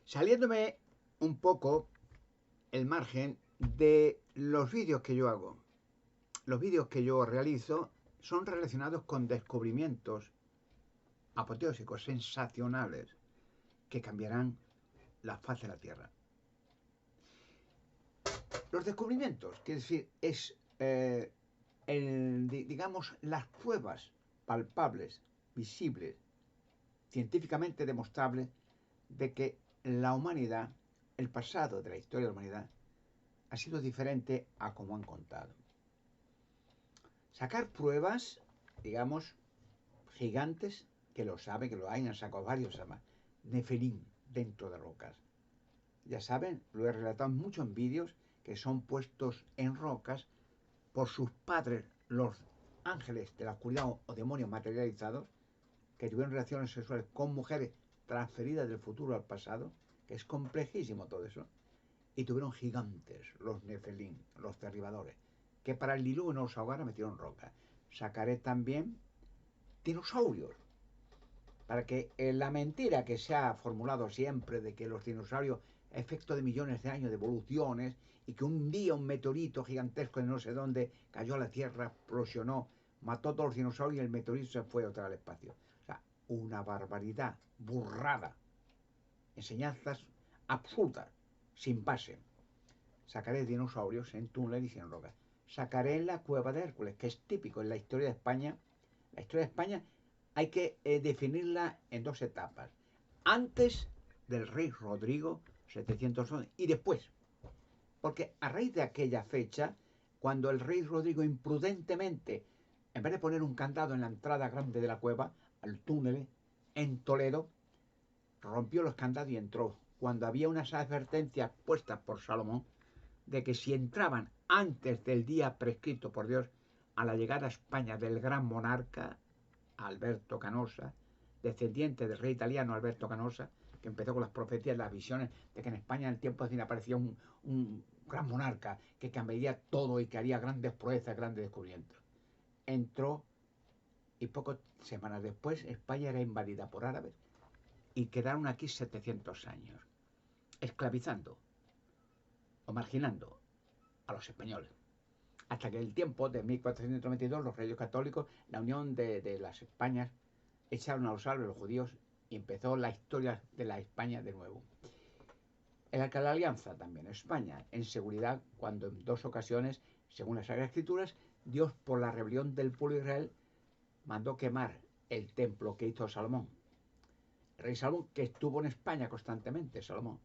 Saliéndome un poco el margen de los vídeos que yo hago. Los vídeos que yo realizo son relacionados con descubrimientos apoteósicos, sensacionales, que cambiarán la faz de la Tierra. Los descubrimientos, quiere decir, es, digamos, las pruebas palpables, visibles, científicamente demostrables de que la humanidad, el pasado de la historia de la humanidad, ha sido diferente a como han contado. Sacar pruebas, digamos, gigantes, que lo saben, que lo hay, han sacado varios, además, nefelín dentro de rocas. Ya saben, lo he relatado mucho en vídeos, que son puestos en rocas por sus padres, los ángeles de la oscuridad o demonios materializados, que tuvieron relaciones sexuales con mujeres transferidas del futuro al pasado, que es complejísimo todo eso, y tuvieron gigantes, los nefelín, los derribadores, que para el diluvio no los ahogara metieron roca. Sacaré también dinosaurios, para que la mentira que se ha formulado siempre de que los dinosaurios, efecto de millones de años de evoluciones, y que un día un meteorito gigantesco de no sé dónde cayó a la Tierra, explosionó, mató a todos los dinosaurios y el meteorito se fue otra al espacio. O sea, una barbaridad, burrada, enseñanzas absurdas, sin base. Sacaré dinosaurios en túneles y en rocas. Sacaré en la cueva de Hércules, que es típico en la historia de España. La historia de España hay que definirla en dos etapas. Antes del rey Rodrigo, 711, y después. Porque a raíz de aquella fecha, cuando el rey Rodrigo imprudentemente, en vez de poner un candado en la entrada grande de la cueva, al túnel, en Toledo, rompió los candados y entró. Cuando había unas advertencias puestas por Salomón, de que si entraban antes del día prescrito por Dios a la llegada a España del gran monarca Alberto Canosa, descendiente del rey italiano Alberto Canosa, que empezó con las profecías, las visiones de que en España en el tiempo de cine aparecía un gran monarca que cambiaría todo y que haría grandes proezas, grandes descubrimientos. Entró y pocas semanas después España era invadida por árabes y quedaron aquí 700 años, esclavizando o marginando a los españoles. Hasta que el tiempo de 1492 los reyes católicos, la unión de las Españas, echaron a los árabes, los judíos, y empezó la historia de la España de nuevo. El Arca de la Alianza también, España, en seguridad, cuando en dos ocasiones, según las Sagradas Escrituras, Dios, por la rebelión del pueblo de Israel, mandó quemar el templo que hizo Salomón. El rey Salomón, que estuvo en España constantemente, Salomón,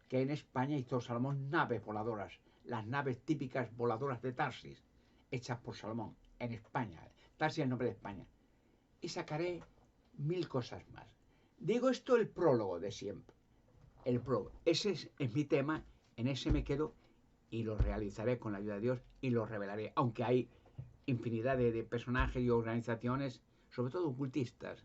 que en España hizo Salomón naves voladoras, las naves típicas voladoras de Tarsis, hechas por Salomón, en España. Tarsis es el nombre de España. Y sacaré 1000 cosas más. Digo esto el prólogo de siempre. El prólogo. Ese es mi tema, en ese me quedo y lo realizaré con la ayuda de Dios y lo revelaré. Aunque hay infinidad de personajes y organizaciones, sobre todo ocultistas,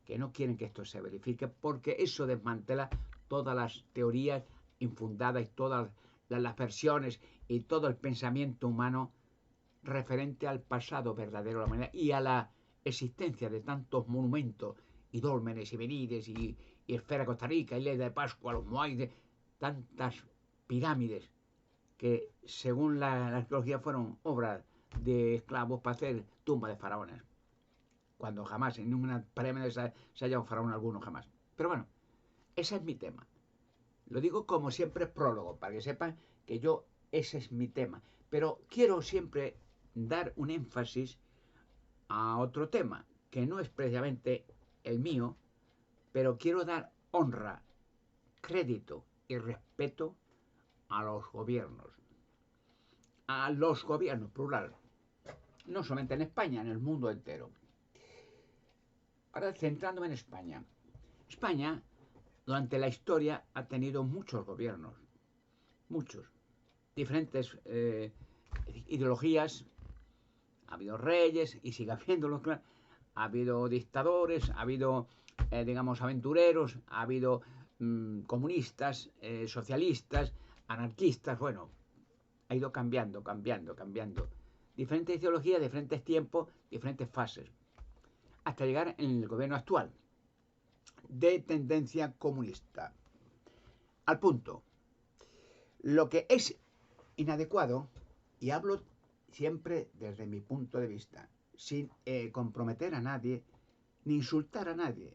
que no quieren que esto se verifique porque eso desmantela todas las teorías infundadas y todas las versiones y todo el pensamiento humano referente al pasado verdadero de la humanidad y a la existencia de tantos monumentos y dólmenes y venides y Esfera Costa Rica, Isla de Pascua, los Moais, tantas pirámides que según la arqueología fueron obras de esclavos para hacer tumbas de faraones, cuando jamás en ninguna pirámide se haya un faraón alguno, jamás. Pero bueno, ese es mi tema. Lo digo como siempre prólogo, para que sepan que yo, ese es mi tema. Pero quiero siempre dar un énfasis a otro tema, que no es precisamente el mío, pero quiero dar honra, crédito y respeto a los gobiernos. A los gobiernos, plural. No solamente en España, en el mundo entero. Ahora, centrándome en España. España, durante la historia, ha tenido muchos gobiernos. Muchos. Diferentes ideologías. Ha habido reyes y sigue habiéndolos, claro. Ha habido dictadores, ha habido, digamos, aventureros, ha habido comunistas, socialistas, anarquistas, bueno, ha ido cambiando, cambiando, cambiando. Diferentes ideologías, diferentes tiempos, diferentes fases. Hasta llegar en el gobierno actual, de tendencia comunista. al punto. Lo que es inadecuado, y hablo siempre desde mi punto de vista, sin comprometer a nadie, ni insultar a nadie,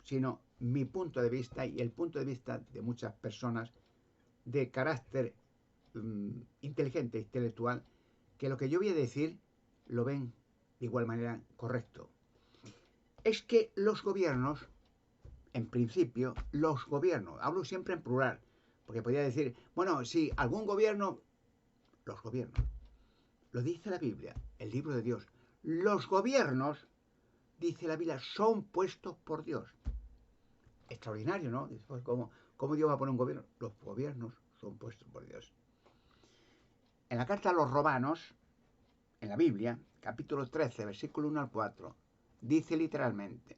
sino mi punto de vista y el punto de vista de muchas personas de carácter inteligente, intelectual, que lo que yo voy a decir lo ven de igual manera correcto. Es que los gobiernos, en principio, los gobiernos, hablo siempre en plural, porque podría decir, bueno, si algún gobierno, los gobiernos, lo dice la Biblia, el libro de Dios, los gobiernos, dice la Biblia, son puestos por Dios. Extraordinario, ¿no? Pues, ¿cómo Dios va a poner un gobierno? Los gobiernos son puestos por Dios. En la carta a los romanos, en la Biblia, capítulo 13, versículo 1 al 4, dice literalmente,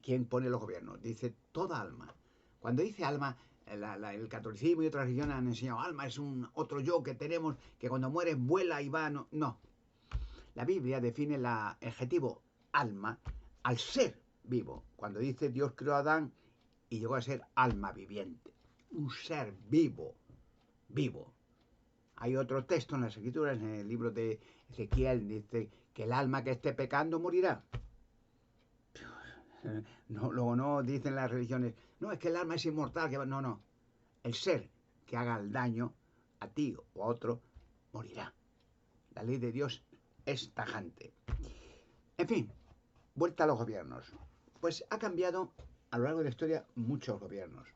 ¿quién pone los gobiernos? Dice toda alma. Cuando dice alma, el catolicismo y otras religiones han enseñado alma es un otro yo que tenemos que cuando muere vuela y va. No, no. La Biblia define el adjetivo alma al ser vivo. Cuando dice Dios creó a Adán y llegó a ser alma viviente, un ser vivo, vivo. Hay otro texto en las Escrituras, en el libro de Ezequiel, dice que el alma que esté pecando morirá. No, luego no dicen las religiones, no, es que el alma es inmortal. No, no. El ser que haga el daño a ti o a otro morirá. La ley de Dios es tajante. En fin, vuelta a los gobiernos. Pues ha cambiado a lo largo de la historia muchos gobiernos.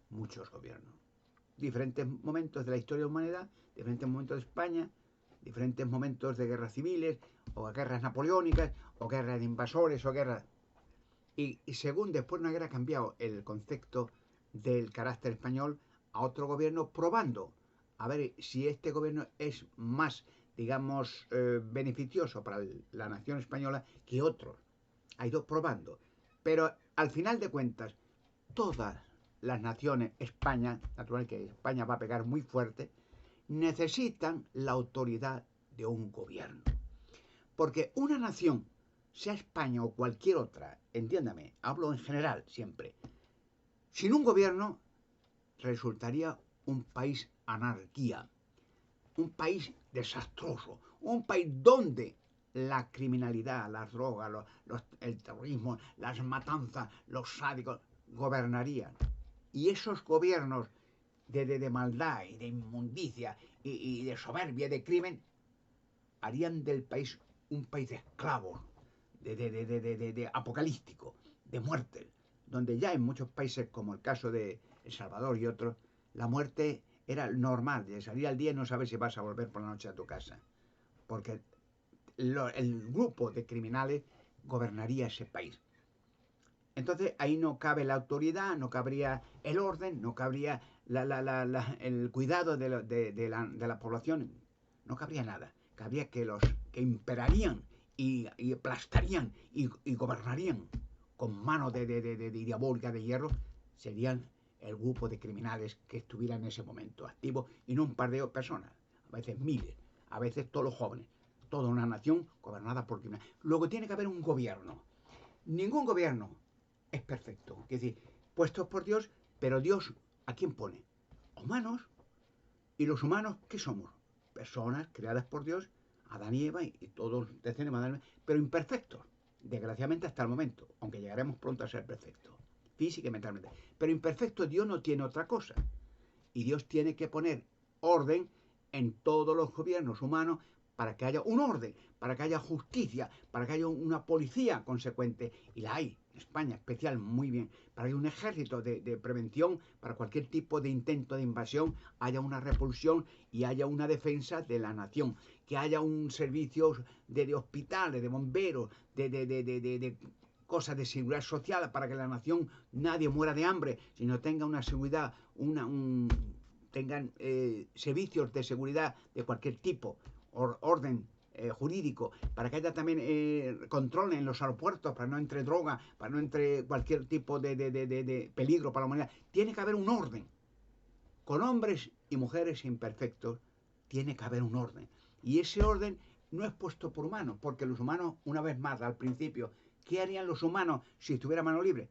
Muchos gobiernos. Diferentes momentos de la historia de la humanidad, diferentes momentos de España, diferentes momentos de guerras civiles, o guerras napoleónicas, o guerras de invasores, o guerras... Y según después de una guerra ha cambiado el concepto del carácter español a otro gobierno, probando a ver si este gobierno es más, digamos, beneficioso para la nación española que otros. Ha ido probando. Pero al final de cuentas, todas las naciones, España, natural que España va a pegar muy fuerte, necesitan la autoridad de un gobierno. Porque una nación, sea España o cualquier otra, entiéndame, hablo en general siempre, sin un gobierno resultaría un país anarquía, un país desastroso, un país donde la criminalidad, las drogas, el terrorismo, las matanzas, los sádicos gobernarían. Y esos gobiernos de maldad y de inmundicia y de soberbia, de crimen, harían del país un país de esclavos, de apocalíptico, de muerte, donde ya en muchos países, como el caso de El Salvador y otros, la muerte era normal, de salir al día y no saber si vas a volver por la noche a tu casa, porque el grupo de criminales gobernaría ese país. Entonces ahí no cabe la autoridad, no cabría el orden, no cabría el cuidado de la población, no cabría nada. Cabría que los que imperarían y aplastarían y gobernarían con mano de diabólica de hierro serían el grupo de criminales que estuviera en ese momento activo y no un par de personas, a veces miles, a veces todos los jóvenes, toda una nación gobernada por criminales. Luego tiene que haber un gobierno. Ningún gobierno es perfecto, es decir, puestos por Dios, pero Dios, ¿a quién pone? Humanos. ¿Y los humanos qué somos? Personas creadas por Dios, Adán y Eva y todos descendemos de Adán, pero imperfectos, desgraciadamente hasta el momento, aunque llegaremos pronto a ser perfectos, física y mentalmente. Pero imperfecto, Dios no tiene otra cosa. Y Dios tiene que poner orden en todos los gobiernos humanos para que haya un orden, para que haya justicia, para que haya una policía consecuente. Y la hay, en España especial, muy bien, para que haya un ejército de prevención para cualquier tipo de intento de invasión, haya una repulsión y haya una defensa de la nación, que haya un servicio de hospitales, de bomberos, de cosas de seguridad social para que la nación nadie muera de hambre, sino tenga una seguridad, tengan servicios de seguridad de cualquier tipo, orden jurídico, para que haya también control en los aeropuertos, para no entre droga, para no entre cualquier tipo de peligro para la humanidad. Tiene que haber un orden. Con hombres y mujeres imperfectos, tiene que haber un orden. Y ese orden no es puesto por humanos, porque los humanos, una vez más, al principio, ¿qué harían los humanos si estuviera mano libre?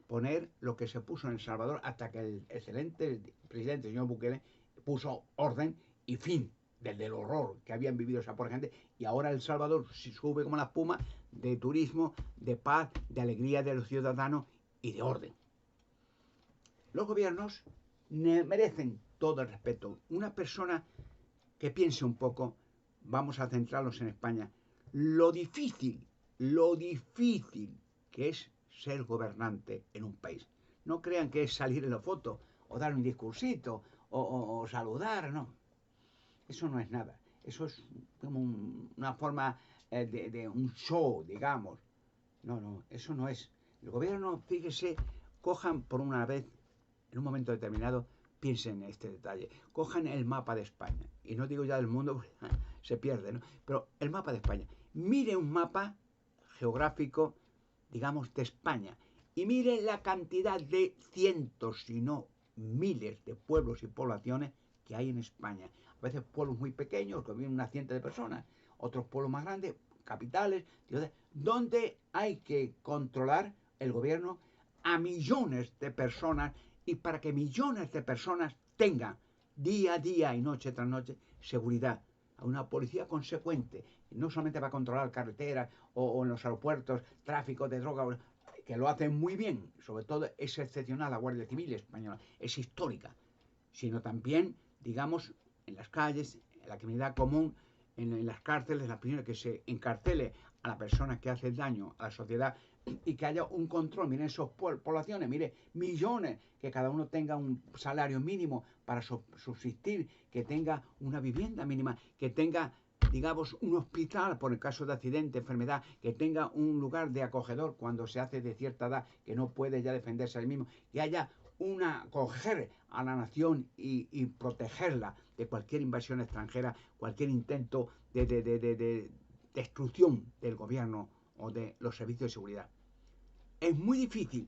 poner lo que se puso en El Salvador hasta que el excelente presidente, el señor Bukele, puso orden y fin del horror que habían vivido esa pobre gente. Y ahora El Salvador sube como la espuma de turismo, de paz, de alegría de los ciudadanos y de orden. Los gobiernos merecen todo el respeto. Una persona que piense un poco, vamos a centrarnos en España, lo difícil que es ser gobernante en un país. No crean que es salir en la foto o dar un discursito o saludar, no. Eso no es nada. Eso es como una forma de un show, digamos. No, eso no es. El gobierno, fíjese, cojan por una vez, en un momento determinado, piensen en este detalle. Cojan el mapa de España. Y no digo ya del mundo, se pierde, ¿no? Pero el mapa de España. Mire un mapa geográfico, digamos, de España. Y mire la cantidad de cientos, si no miles de pueblos y poblaciones que hay en España. A veces pueblos muy pequeños, que viven unas cientos de personas. Otros pueblos más grandes, capitales, ciudades, donde hay que controlar el gobierno a millones de personas y para que millones de personas tengan día a día y noche tras noche seguridad, a una policía consecuente, no solamente va a controlar carreteras o en los aeropuertos, tráfico de droga, que lo hacen muy bien, sobre todo es excepcional la Guardia Civil española, es histórica, sino también, digamos, en las calles, en la criminalidad común, en las cárceles, las prisiones, que se encarcele a la persona que hace daño a la sociedad y que haya un control. Miren esas poblaciones, mire, millones, que cada uno tenga un salario mínimo para subsistir, que tenga una vivienda mínima, que tenga, digamos, un hospital por el caso de accidente, enfermedad, que tenga un lugar de acogedor cuando se hace de cierta edad que no puede ya defenderse a sí mismo, que haya acoger a la nación y protegerla de cualquier invasión extranjera, cualquier intento de destrucción del gobierno o de los servicios de seguridad. Es muy difícil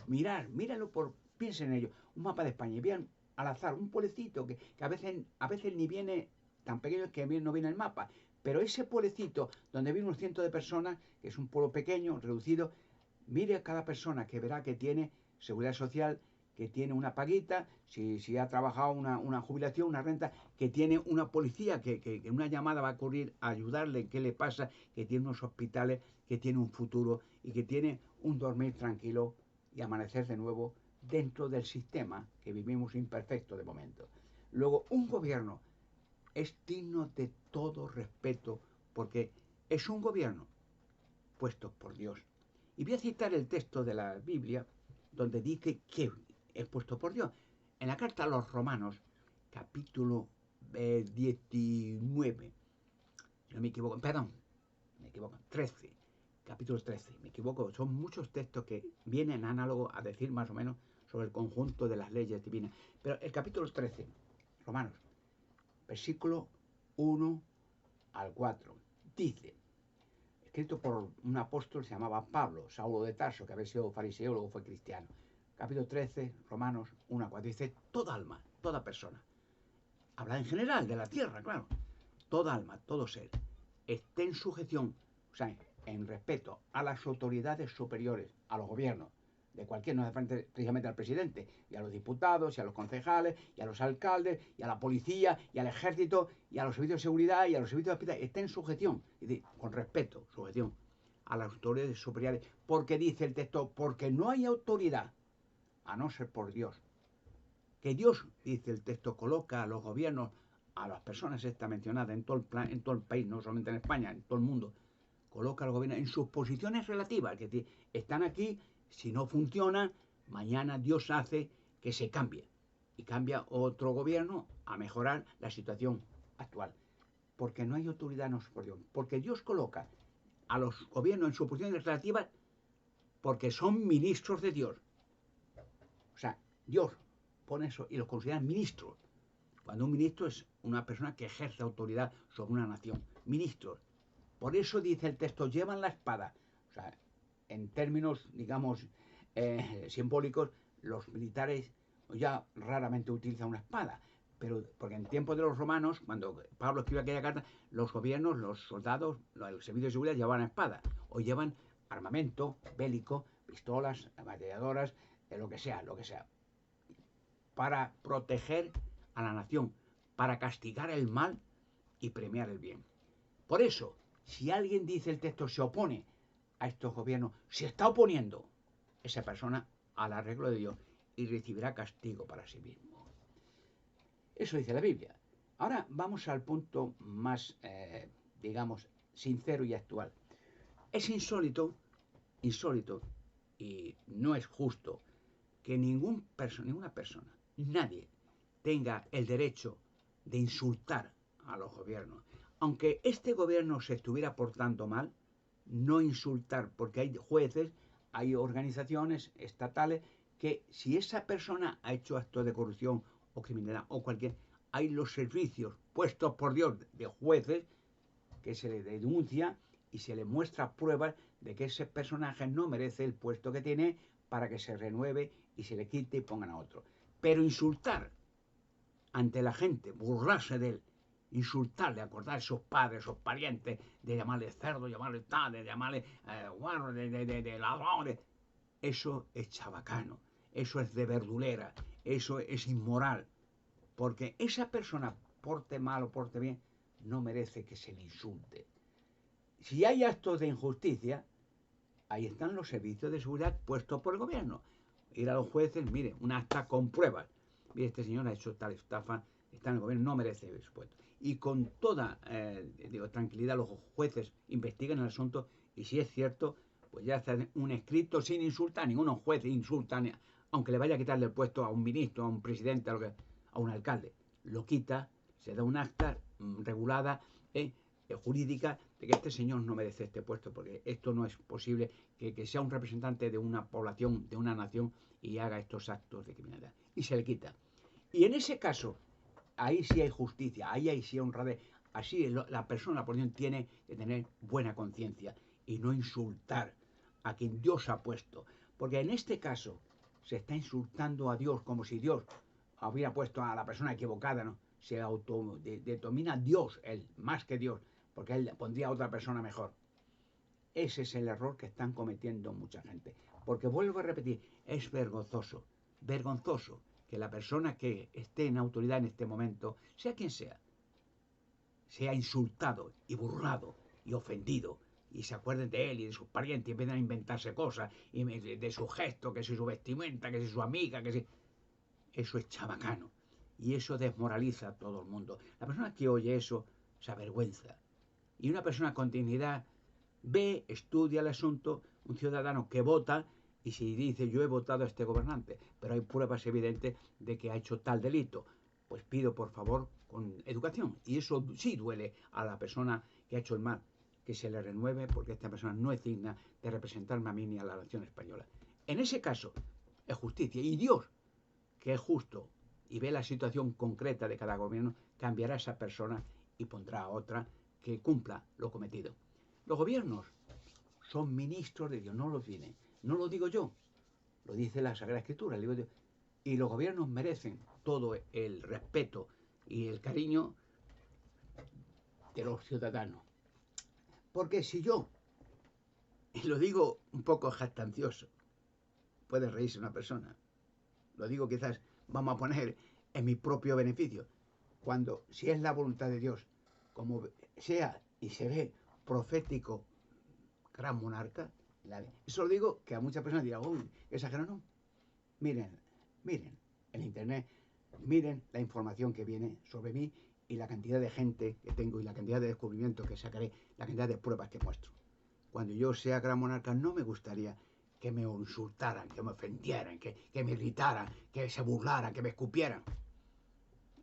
míralo piensen en ello, un mapa de España y vean al azar un pueblecito que a veces ni viene tan pequeño que no viene el mapa, pero ese pueblecito donde viven unos cientos de personas, que es un pueblo pequeño, reducido, mire a cada persona que verá que tiene seguridad social, que tiene una paguita, si ha trabajado una jubilación, una renta, que tiene una policía, que una llamada va a ocurrir a ayudarle, qué le pasa, que tiene unos hospitales, que tiene un futuro y que tiene un dormir tranquilo y amanecer de nuevo dentro del sistema que vivimos imperfecto de momento. Luego, un gobierno es digno de todo respeto porque es un gobierno puesto por Dios. Y voy a citar el texto de la Biblia donde dice que es puesto por Dios. En la carta a los Romanos, capítulo 19, si no me equivoco, perdón, me equivoco, 13, capítulo 13, me equivoco, son muchos textos que vienen análogos a decir más o menos sobre el conjunto de las leyes divinas. Pero el capítulo 13, Romanos, versículo 1 al 4, dice, escrito por un apóstol se llamaba Pablo, Saulo de Tarso, que había sido fariseo, luego fue cristiano. Capítulo 13, Romanos 1 a 4, dice, toda alma, toda persona, habla en general de la tierra, claro, toda alma, todo ser, esté en sujeción, o sea, en respeto a las autoridades superiores, a los gobiernos, de cualquier, no hace falta precisamente al presidente, y a los diputados, y a los concejales, y a los alcaldes, y a la policía, y al ejército, y a los servicios de seguridad, y a los servicios de hospital, esté en sujeción, con respeto, sujeción a las autoridades superiores, porque dice el texto, porque no hay autoridad, a no ser por Dios. Que Dios, dice el texto, coloca a los gobiernos, a las personas estas mencionadas en todo el país, no solamente en España, en todo el mundo, coloca al gobierno en sus posiciones relativas, que están aquí, si no funciona, mañana Dios hace que se cambie y cambia otro gobierno a mejorar la situación actual. Porque no hay autoridad, no por Dios. Porque Dios coloca a los gobiernos en sus posiciones relativas porque son ministros de Dios. O sea, Dios pone eso y los considera ministros. Cuando un ministro es una persona que ejerce autoridad sobre una nación. Ministros. Por eso dice el texto, llevan la espada. O sea, en términos, digamos, simbólicos, los militares ya raramente utilizan una espada. Pero porque en tiempos de los romanos, cuando Pablo escribe aquella carta, los gobiernos, los soldados, el servicio de seguridad llevaban espada o llevan armamento bélico pistolas, ametralladoras, lo que sea, para proteger a la nación, para castigar el mal y premiar el bien. Por eso, si alguien dice el texto se opone a estos gobiernos, se está oponiendo esa persona al arreglo de Dios y recibirá castigo para sí mismo. Eso dice la Biblia. Ahora vamos al punto más, digamos, sincero y actual. Es insólito, y no es justo que ninguna persona, nadie, tenga el derecho de insultar a los gobiernos. Aunque este gobierno se estuviera portando mal, no insultar, porque hay jueces, hay organizaciones estatales que si esa persona ha hecho actos de corrupción o criminalidad o cualquier, hay los servicios puestos por Dios de jueces que se le denuncia y se le muestra pruebas de que ese personaje no merece el puesto que tiene para que se renueve y se le quite y pongan a otro. Pero insultar ante la gente, burlarse de él, insultarle, acordar a sus padres, sus parientes, de llamarle cerdo, llamarle tal, de llamarle guarro, de ladrones, eso es chabacano, eso es de verdulera, eso es inmoral, porque esa persona, porte mal o porte bien, no merece que se le insulte. Si hay actos de injusticia, ahí están los servicios de seguridad puestos por el gobierno. Ir a los jueces, mire, un acta con pruebas. Mire, este señor ha hecho tal estafa, está en el gobierno, no merece su puesto. Y con toda tranquilidad los jueces investigan el asunto y si es cierto, pues ya hacen un escrito sin insultar. Ninguno juez insulta, aunque le vaya a quitarle el puesto a un ministro, a un presidente, a un alcalde. Lo quita, se da un acta regulada, jurídica, de que este señor no merece este puesto, porque esto no es posible que sea un representante de una población, de una nación, y haga estos actos de criminalidad. Y se le quita. Y en ese caso, ahí sí hay justicia, ahí sí hay honradez. Así la persona, la población, tiene que tener buena conciencia y no insultar a quien Dios ha puesto. Porque en este caso se está insultando a Dios como si Dios hubiera puesto a la persona equivocada, ¿no? Se autodenomina Dios, él, más que Dios, porque él pondría a otra persona mejor. Ese es el error que están cometiendo mucha gente. Porque vuelvo a repetir, es vergonzoso que la persona que esté en autoridad en este momento, sea quien sea insultado y burlado y ofendido y se acuerden de él y de sus parientes y empiezan a inventarse cosas y de su gesto, que si su vestimenta, que si su amiga, que si... Eso es chabacano y eso desmoraliza a todo el mundo. La persona que oye eso se avergüenza. Y una persona con dignidad ve, estudia el asunto, un ciudadano que vota y si dice yo he votado a este gobernante, pero hay pruebas evidentes de que ha hecho tal delito, pues pido por favor con educación. Y eso sí duele a la persona que ha hecho el mal, que se le renueve porque esta persona no es digna de representarme a mí ni a la nación española. En ese caso es justicia y Dios, que es justo y ve la situación concreta de cada gobierno, cambiará a esa persona y pondrá a otra que cumpla lo cometido. Los gobiernos son ministros de Dios, no los tienen. No lo digo yo, lo dice la Sagrada Escritura. Y los gobiernos merecen todo el respeto y el cariño de los ciudadanos. Porque si yo, y lo digo un poco jactancioso, puede reírse una persona, lo digo quizás, vamos a poner en mi propio beneficio, cuando si es la voluntad de Dios, como sea y se ve profético gran monarca, eso lo digo que a muchas personas dirán, uy, exagerado, no. Miren en internet, miren la información que viene sobre mí y la cantidad de gente que tengo y la cantidad de descubrimientos que sacaré, la cantidad de pruebas que muestro. Cuando yo sea gran monarca no me gustaría que me insultaran, que me ofendieran, que me irritaran, que se burlaran, que me escupieran.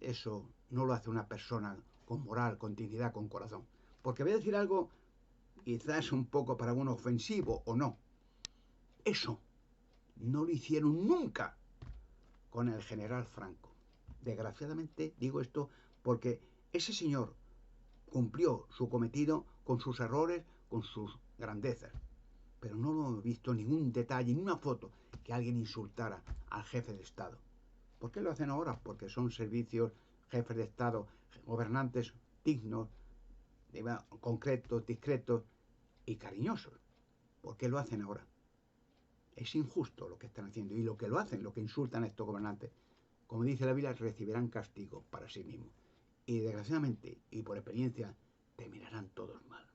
Eso no lo hace una persona con moral, con dignidad, con corazón. Porque voy a decir algo quizás un poco para uno ofensivo o no. Eso no lo hicieron nunca con el general Franco. Desgraciadamente digo esto porque ese señor cumplió su cometido con sus errores, con sus grandezas. Pero no lo he visto ningún detalle, ni una foto que alguien insultara al jefe de Estado. ¿Por qué lo hacen ahora? Porque son servicios, jefes de Estado, gobernantes dignos, concretos, discretos y cariñosos. ¿Por qué lo hacen ahora? Es injusto lo que están haciendo y lo que lo hacen, lo que insultan a estos gobernantes. Como dice la Biblia, recibirán castigo para sí mismos. Y desgraciadamente, y por experiencia, terminarán todos mal.